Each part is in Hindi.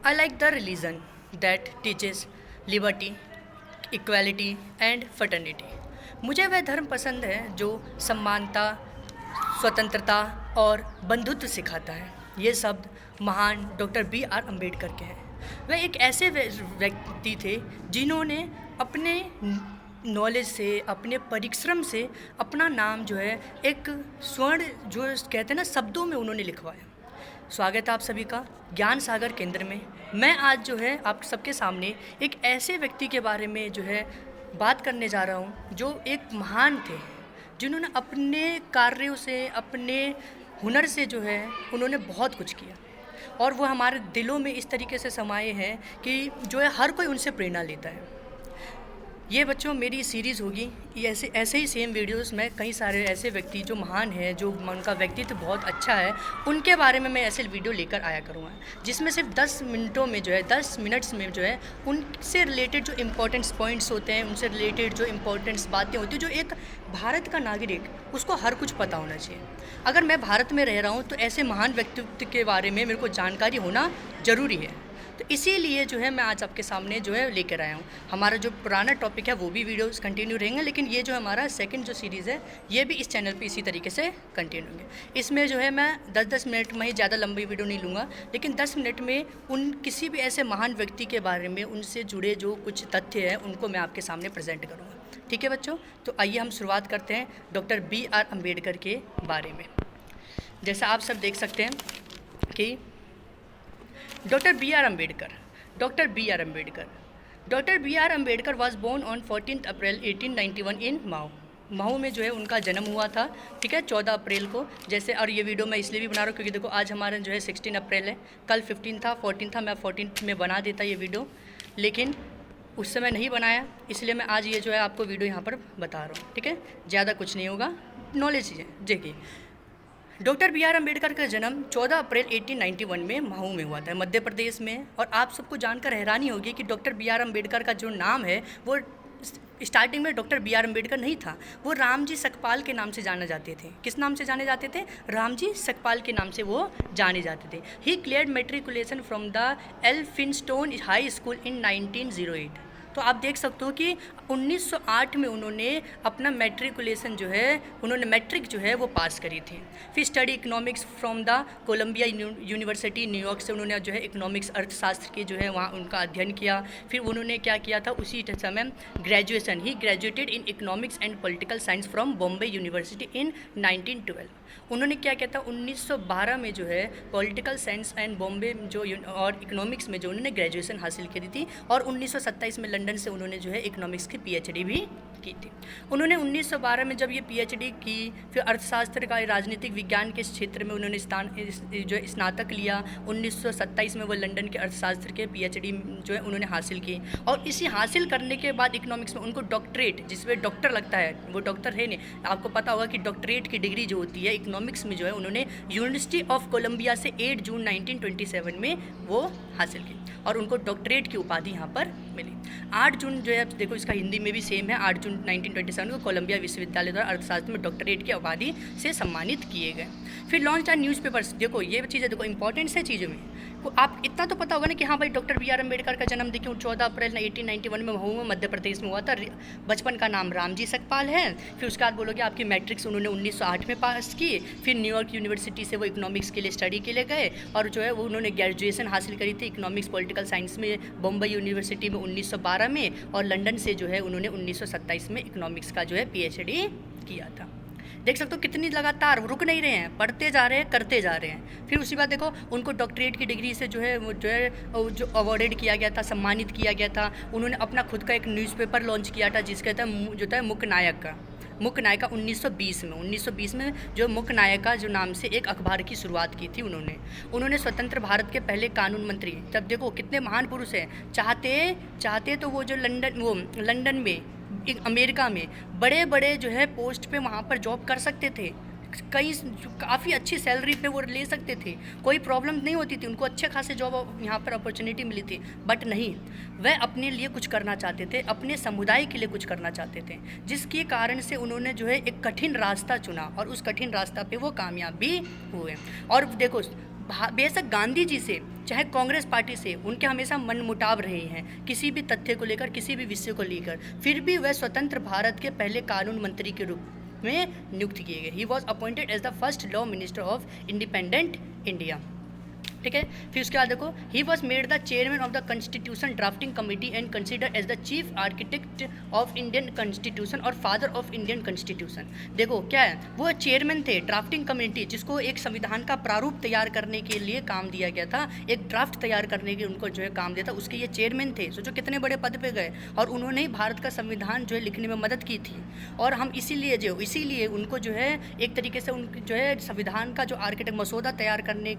I like the religion that teaches liberty, equality and fraternity. मुझे वह धर्म पसंद है जो समानता, स्वतंत्रता और बंधुत्व सिखाता है। ये शब्द महान डॉक्टर बी.आर. अम्बेडकर के हैं। वह एक ऐसे व्यक्ति थे जिन्होंने अपने नॉलेज से, अपने परिश्रम से अपना नाम जो है एक स्वर्ण जो कहते हैं ना शब्दों में उन्होंने लिखवाया। स्वागत है आप सभी का ज्ञान सागर केंद्र में। मैं आज जो है आप सबके सामने एक ऐसे व्यक्ति के बारे में जो है बात करने जा रहा हूँ जो एक महान थे, जिन्होंने अपने कार्यों से, अपने हुनर से जो है उन्होंने बहुत कुछ किया और वो हमारे दिलों में इस तरीके से समाये हैं कि जो है हर कोई उनसे प्रेरणा लेता है। ये बच्चों मेरी सीरीज़ होगी, ये ऐसे ही सेम वीडियोस में कई सारे ऐसे व्यक्ति जो महान हैं, जो उनका व्यक्तित्व बहुत अच्छा है, उनके बारे में मैं ऐसे वीडियो लेकर आया करूँगा, जिसमें सिर्फ 10 मिनटों में जो है 10 मिनट्स में जो है उनसे रिलेटेड जो इम्पोर्टेंट्स पॉइंट्स होते हैं, उनसे रिलेटेड जो इम्पोर्टेंट्स बातें होती हैं, जो एक भारत का नागरिक उसको हर कुछ पता होना चाहिए। अगर मैं भारत में रह रहा हूँ तो ऐसे महान व्यक्तित्व के बारे में मेरे को जानकारी होना ज़रूरी है। तो इसीलिए जो है मैं आज आपके सामने जो है लेकर आया हूँ। हमारा जो पुराना टॉपिक है वो भी वीडियोस कंटिन्यू रहेंगे, लेकिन ये जो हमारा सेकंड जो सीरीज़ है ये भी इस चैनल पे इसी तरीके से कंटिन्यू होंगे। इसमें जो है मैं 10-10 मिनट में ही, ज़्यादा लंबी वीडियो नहीं लूँगा, लेकिन 10 मिनट में उन किसी भी ऐसे महान व्यक्ति के बारे में, उनसे जुड़े जो कुछ तथ्य हैं उनको मैं आपके सामने प्रेजेंट करूँगा। ठीक है बच्चों, तो आइए हम शुरुआत करते हैं डॉक्टर बी.आर. अम्बेडकर के बारे में। जैसा आप सब देख सकते हैं कि Dr. B.R. Ambedkar. Dr. B.R. Ambedkar. Dr. B.R. Ambedkar was born on 14th April 1891 in Mhow. Mhow में जो है उनका जन्म हुआ था, ठीक है, 14 अप्रैल को। जैसे, और ये वीडियो मैं इसलिए भी बना रहा हूँ क्योंकि देखो आज हमारा जो है 16 अप्रैल है, कल 15 था, 14 था, मैं 14 में बना देता ये वीडियो, लेकिन उस समय नहीं बनाया, इसलिए मैं आज ये जो है आपको वीडियो यहाँ पर बता रहा हूँ। ठीक है, ज़्यादा कुछ नहीं होगा, नॉलेज है। देखिए, डॉक्टर बी.आर. अम्बेडकर का जन्म 14 अप्रैल 1891 में महू में हुआ था, मध्य प्रदेश में। और आप सबको जानकर हैरानी होगी कि डॉक्टर बी.आर. अम्बेडकर का जो नाम है वो स्टार्टिंग में डॉक्टर बी.आर. अम्बेडकर नहीं था, वो रामजी सकपाल के नाम से जाने जाते थे। किस नाम से जाने जाते थे? रामजी सकपाल के नाम से वो जाने जाते थे। ही cleared matriculation from the Elphinstone high school इन 1908। तो आप देख सकते हो कि 1908 में उन्होंने अपना मैट्रिकुलेशन जो है, उन्होंने मैट्रिक जो है वो पास करी थी। फिर study economics from the Columbia University New York से उन्होंने जो है इकोनॉमिक्स, अर्थशास्त्र के जो है वहाँ उनका अध्ययन किया। फिर उन्होंने क्या किया था, उसी समय ग्रेजुएशन, ही graduated in economics and political science from Bombay university in 1912। उन्होंने क्या किया था, 1912 में जो है पॉलिटिकल साइंस एंड बॉम्बे जो और इकोनॉमिक्स में जो उन्होंने ग्रेजुएशन हासिल करी थी, और 1927 में लंदन से उन्होंने जो है इकोनॉमिक्स की पीएचडी भी की थी। उन्होंने 1912 में जब ये पीएचडी की, फिर अर्थशास्त्र का, राजनीतिक विज्ञान के क्षेत्र में उन्होंने जो स्नातक लिया। 1927 में वो लंदन के अर्थशास्त्र के पीएचडी जो है उन्होंने हासिल की, और इसी हासिल करने के बाद इकोनॉमिक्स में उनको डॉक्टरेट, जिसमें डॉक्टर लगता है, वो डॉक्टर है नहीं, आपको पता होगा कि डॉक्टरेट की डिग्री जो होती है इकोनॉमिक्स में जो है उन्होंने यूनिवर्सिटी ऑफ कोलंबिया से 8 जून 1927 में वो हासिल की, और उनको डॉक्टरेट की उपाधि यहाँ पर मिली। 8 जून जो है, देखो इसका हिंदी में भी सेम है, 8 जून 1927 को कोलंबिया विश्वविद्यालय द्वारा अर्थशास्त्र में डॉक्टरेट की उपाधि से सम्मानित किए गए। फिर लॉन्च द न्यूज़पेपर्स। देखो ये चीज़ें, देखो इंपॉर्टेंट्स है चीज़ों में, को आप इतना तो पता होगा ना कि हाँ भाई डॉक्टर बी.आर. अम्बेडकर का जन्म देखिए 14 अप्रैल 1891 में महू में मध्य प्रदेश में हुआ था। बचपन का नाम रामजी सकपाल है। फिर उसके बाद बोलोगे आपकी मैट्रिक्स उन्होंने 1908 में पास की। फिर न्यूयॉर्क यूनिवर्सिटी से वो इकोनॉमिक्स के लिए स्टडी के लिए गए, और जो है वो उन्होंने ग्रेजुएशन हासिल करी थी इकोनॉमिक्स पॉलिटिकल साइंस में बॉम्बे यूनिवर्सिटी में 1912 में, और लंदन से जो है उन्होंने 1927 में इकोनॉमिक्स का जो है पीएचडी किया था। देख सकते हो कितनी लगातार रुक नहीं रहे हैं, पढ़ते जा रहे हैं, करते जा रहे हैं। फिर उसी बात देखो उनको डॉक्टरेट की डिग्री से जो है जो अवॉर्डेड किया गया था, सम्मानित किया गया था। उन्होंने अपना खुद का एक न्यूज़पेपर लॉन्च किया था जिसका था जो था मुख्य नायका 1920 में जो मुख्य नायका जो नाम से एक अखबार की शुरुआत की थी उन्होंने स्वतंत्र भारत के पहले कानून मंत्री। तब देखो कितने महान पुरुष हैं, चाहते तो वो जो लंदन में, अमेरिका में बड़े बड़े जो है पोस्ट पे वहाँ पर जॉब कर सकते थे, कई काफ़ी अच्छी सैलरी पे वो ले सकते थे, कोई प्रॉब्लम नहीं होती थी, उनको अच्छे खासे जॉब यहाँ पर अपॉर्चुनिटी मिली थी। बट नहीं, वह अपने लिए कुछ करना चाहते थे, अपने समुदाय के लिए कुछ करना चाहते थे, जिसके कारण से उन्होंने जो है एक कठिन रास्ता चुना, और उस कठिन रास्ता पे वो कामयाब भी हुए। और देखो बेशक गांधी जी से चाहे कांग्रेस पार्टी से उनके हमेशा मन मुटाव रहे हैं किसी भी तथ्य को लेकर, किसी भी विषय को लेकर, फिर भी वह स्वतंत्र भारत के पहले कानून मंत्री के रूप में नियुक्त किए गए। He was appointed as the first law minister of independent India. ठीक है, फिर उसके बाद देखो, he was made the chairman of the constitution drafting committee and consider as the chief architect of Indian constitution और फादर ऑफ इंडियन कॉन्स्टिट्यूशन। देखो क्या है, वो चेयरमैन थे ड्राफ्टिंग कमेटी, जिसको एक संविधान का प्रारूप तैयार करने के लिए काम दिया गया था, एक ड्राफ्ट तैयार करने के उनको जो है काम दिया था, उसके ये चेयरमैन थे। सोचो कितने बड़े पद पे गए, और उन्होंने ही भारत का संविधान जो है लिखने में मदद की थी। और हम इसीलिए उनको जो है एक तरीके से उन जो है संविधान का जो आर्किटेक्ट मसौदा तैयार करने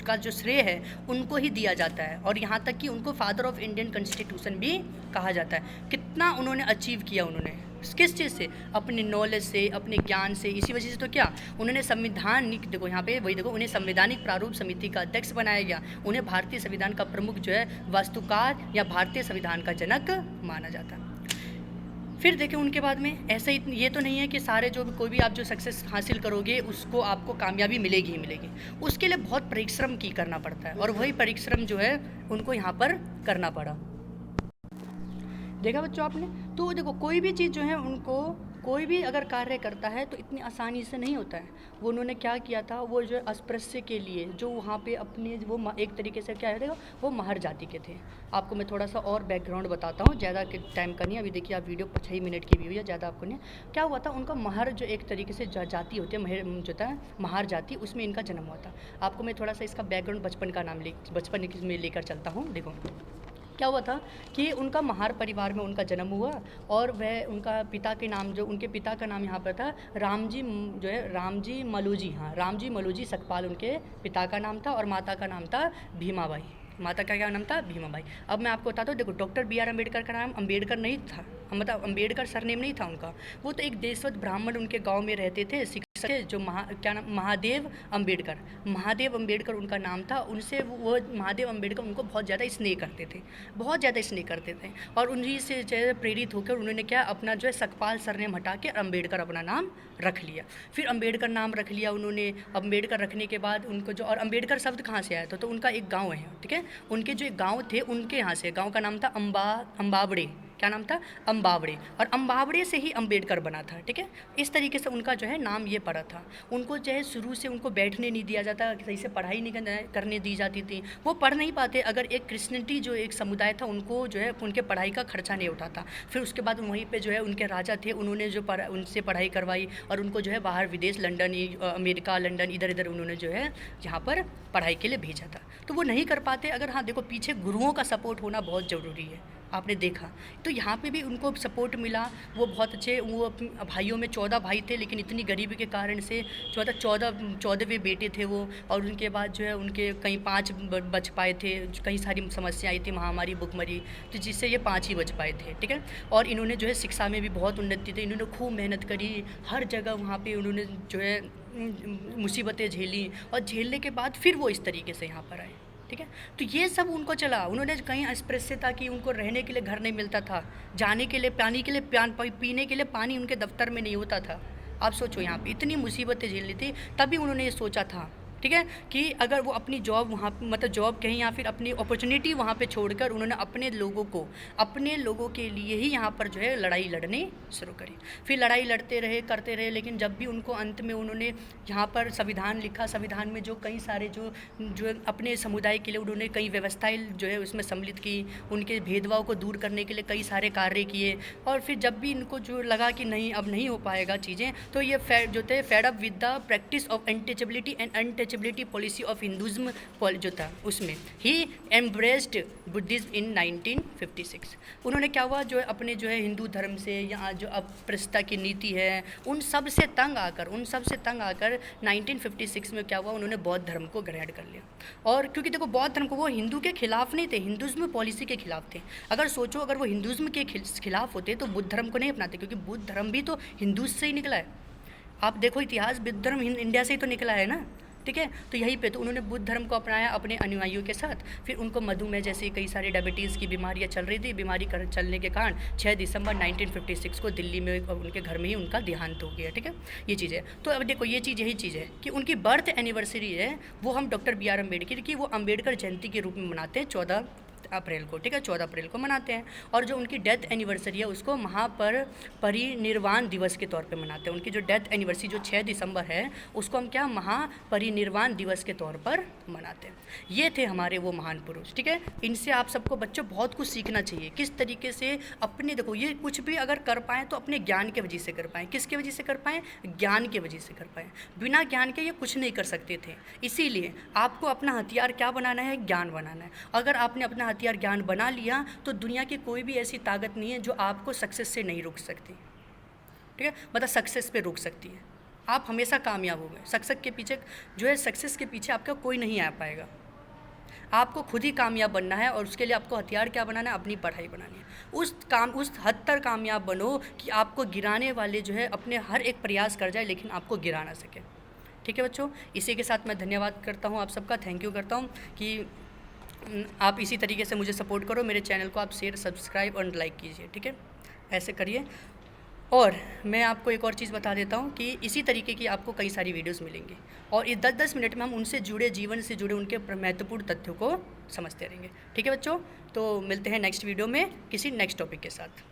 का जो श्रेय है उनको ही दिया जाता है, और यहाँ तक कि उनको फादर ऑफ इंडियन कॉन्स्टिट्यूशन भी कहा जाता है। कितना उन्होंने अचीव किया, उन्होंने किस चीज़ से, अपने नॉलेज से, अपने ज्ञान से। इसी वजह से तो क्या उन्होंने संविधानिक, देखो यहाँ पे वही देखो, उन्हें संवैधानिक प्रारूप समिति का अध्यक्ष बनाया गया। उन्हें भारतीय संविधान का प्रमुख जो है वास्तुकार या भारतीय संविधान का जनक माना जाता है। फिर देखें उनके बाद में ऐसे ही, ये तो नहीं है कि सारे जो भी कोई भी आप जो सक्सेस हासिल करोगे उसको आपको कामयाबी मिलेगी ही मिलेगी। उसके लिए बहुत परिश्रम की करना पड़ता है, और वही परिश्रम जो है उनको यहाँ पर करना पड़ा। देखा बच्चों आपने, तो देखो कोई भी चीज़ जो है उनको, कोई भी अगर कार्य करता है तो इतनी आसानी से नहीं होता है। वो उन्होंने क्या किया था, वो जो है अस्पृश्य के लिए जो वहाँ पे अपने वो एक तरीके से क्या है देखो, वो महर जाति के थे। आपको मैं थोड़ा सा और बैकग्राउंड बताता हूँ, ज़्यादा टाइम का नहीं, अभी देखिए आप वीडियो 6 मिनट की भी हुई है, ज़्यादा आपको नहीं। क्या हुआ था, उनका महर जो एक तरीके से जाति होती है, महर जो होता है महार जाति, उसमें इनका जन्म हुआ था। आपको मैं थोड़ा सा इसका बैकग्राउंड बचपन में लेकर चलता हूँ। देखो क्या हुआ था कि उनका महार परिवार में उनका जन्म हुआ, और वह उनका पिता के नाम, जो उनके पिता का नाम यहाँ पर था रामजी, जो है रामजी मलूजी, हाँ रामजी मलूजी सकपाल उनके पिता का नाम था, और माता का नाम था भीमाबाई। माता का क्या नाम था, भीमाबाई। अब मैं आपको बताता हूँ, देखो डॉक्टर बी आर अम्बेडकर का नाम अम्बेडकर नहीं था, मतलब अम्बेडकर सरनेम नहीं था उनका। वो तो एक देशवत ब्राह्मण उनके गांव में रहते थे, शिक्षक जो क्या नाम, महादेव अम्बेडकर उनका नाम था। उनसे वो महादेव अम्बेडकर उनको बहुत ज़्यादा स्नेह करते थे, और उन्हीं से जो है प्रेरित होकर उन्होंने क्या अपना जो है सकपाल सरनेम हटा के अम्बेडकर अपना नाम रख लिया। फिर अम्बेडकर नाम रख लिया उन्होंने। अम्बेडकर रखने के बाद उनको जो, और अम्बेडकर शब्द कहाँ से आया था, तो उनका एक गाँव है, ठीक है, उनके जो एक गाँव थे उनके यहाँ से, गाँव का नाम था अम्बावड़े। क्या नाम था, अम्बावड़े, और अम्बावड़े से ही अम्बेडकर बना था। ठीक है, इस तरीके से उनका जो है नाम ये पड़ा था। उनको जो है शुरू से उनको बैठने नहीं दिया जाता, सही से पढ़ाई नहीं करने दी जाती थी, वो पढ़ नहीं पाते। अगर एक क्रिश्चियनिटी जो एक समुदाय था उनको जो है उनके पढ़ाई का खर्चा नहीं उठाता। फिर उसके बाद वहीं पे जो है उनके राजा थे, उन्होंने जो उनसे पढ़ाई करवाई, और उनको जो है बाहर विदेश, लंदन, अमेरिका, लंदन, इधर इधर उन्होंने जो है यहाँ पर पढ़ाई के लिए भेजा था। तो वो नहीं कर पाते। अगर हाँ देखो, पीछे गुरुओं का सपोर्ट होना बहुत ज़रूरी है, आपने देखा। तो यहाँ पे भी उनको सपोर्ट मिला, वो बहुत अच्छे, वो भाइयों में 14 भाई थे, लेकिन इतनी गरीबी के कारण से 14वें बेटे थे वो, और उनके बाद जो है उनके कहीं 5 बच पाए थे। कई सारी समस्या आई थी, महामारी, भुखमरी, तो जिससे ये 5 ही बच पाए थे। ठीक है, और इन्होंने जो है शिक्षा में भी बहुत उन्नति थी, इन्होंने खूब मेहनत करी, हर जगह वहाँ पे उन्होंने जो है मुसीबतें झेली, और झेलने के बाद फिर वो इस तरीके से यहाँ पर आए। ठीक है, तो ये सब उनको चला। उन्होंने कहीं अस्पृश्य था कि उनको रहने के लिए घर नहीं मिलता था, जाने के लिए, पानी के लिए, पीने के लिए पानी उनके दफ्तर में नहीं होता था। आप सोचो, यहाँ पे इतनी मुसीबतें झेलनी थी, तभी उन्होंने ये सोचा था, ठीक है, कि अगर वो अपनी जॉब वहाँ, मतलब जॉब कहीं या फिर अपनी अपॉर्चुनिटी वहाँ पे छोड़कर उन्होंने अपने लोगों के लिए ही यहाँ पर जो है लड़ाई लड़ने शुरू करी। फिर लड़ाई लड़ते रहे, करते रहे, लेकिन जब भी उनको अंत में उन्होंने यहाँ पर संविधान लिखा, संविधान में जो कई सारे जो अपने समुदाय के लिए उन्होंने कई व्यवस्थाएँ जो है उसमें सम्मिलित की, उनके भेदभाव को दूर करने के लिए कई सारे कार्य किए। और फिर जब भी इनको जो लगा कि नहीं, अब नहीं हो पाएगा चीज़ें, तो ये fed up with the practice of untouchability and untouchability policy of हिंदुज़्म जो था, उसमें ही एम्ब्रेस्ड बुद्धिज्म इन 1956। उन्होंने क्या हुआ, जो अपने जो है हिंदू धर्म से या जो अस्पृश्यता की नीति है उन सब से तंग आकर 1956 में क्या हुआ, उन्होंने बौद्ध धर्म को ग्रहण कर लिया। और क्योंकि देखो बौद्ध धर्म को, वो हिंदू के खिलाफ नहीं थे, हिंदुज़्म पॉलिसी के खिलाफ थे। अगर सोचो, अगर वो हिंदुज़्म के खिलाफ होते तो बुद्ध धर्म को नहीं अपनाते, क्योंकि बुद्ध धर्म भी तो हिंदू से ही निकला है। आप देखो इतिहास, बुद्ध धर्म इंडिया से ही तो निकला है ना। ठीक है। तो यहीं पे तो उन्होंने बुद्ध धर्म को अपनाया अपने अनुयायियों के साथ। फिर उनको मधुमेह जैसी कई सारी डायबिटीज़ की बीमारियाँ चल रही थी, बीमारी चलने के कारण 6 दिसंबर 1956 को दिल्ली में उनके घर में ही उनका देहांत हो गया, ठीक है। ये चीज़ है। तो अब देखो ये चीज़ यही चीज़ है कि उनकी बर्थ एनिवर्सरी है वो हम डॉक्टर बी आर अम्बेडकर की वो अम्बेडकर जयंती के रूप में मनाते हैं 14 अप्रैल को, ठीक है, 14 अप्रैल को मनाते हैं। और जो उनकी डेथ एनिवर्सरी है उसको महापरिनिर्वाण दिवस के तौर पे मनाते हैं। उनकी जो डेथ एनिवर्सरी जो 6 दिसंबर है उसको हम क्या महापरिनिर्वाण दिवस के तौर पर मनाते हैं। ये थे हमारे वो महान पुरुष, ठीक है। इनसे आप सबको बच्चों बहुत कुछ सीखना चाहिए, किस तरीके से अपने देखो ये कुछ भी अगर कर पाएँ तो अपने ज्ञान के वजह से कर पाएँ। किसके वजह से कर पाएँ? ज्ञान के वजह से कर पाएँ। बिना ज्ञान के ये कुछ नहीं कर सकते थे। इसीलिए आपको अपना हथियार क्या बनाना है? ज्ञान बनाना है। अगर आपने अपना हथियार ज्ञान बना लिया तो दुनिया की कोई भी ऐसी ताकत नहीं है जो आपको सक्सेस से नहीं रोक सकती, ठीक है, मतलब सक्सेस पे रोक सकती है। आप हमेशा कामयाब होंगे। सक्सेस के पीछे आपका कोई नहीं आ पाएगा। आपको खुद ही कामयाब बनना है और उसके लिए आपको हथियार क्या बनाना है? अपनी पढ़ाई बनानी है। उस हद तक कामयाब बनो कि आपको गिराने वाले जो है अपने हर एक प्रयास कर जाए लेकिन आपको गिरा ना सके, ठीक है बच्चों। इसी के साथ मैं धन्यवाद करता हूँ आप सबका, थैंक यू करता हूँ कि आप इसी तरीके से मुझे सपोर्ट करो। मेरे चैनल को आप शेयर, सब्सक्राइब और लाइक कीजिए, ठीक है, ऐसे करिए। और मैं आपको एक और चीज़ बता देता हूँ कि इसी तरीके की आपको कई सारी वीडियोस मिलेंगी और इस 10-10 मिनट में हम उनसे जुड़े जीवन से जुड़े उनके महत्वपूर्ण तथ्यों को समझते रहेंगे, ठीक है बच्चों। तो मिलते हैं नेक्स्ट वीडियो में किसी नेक्स्ट टॉपिक के साथ।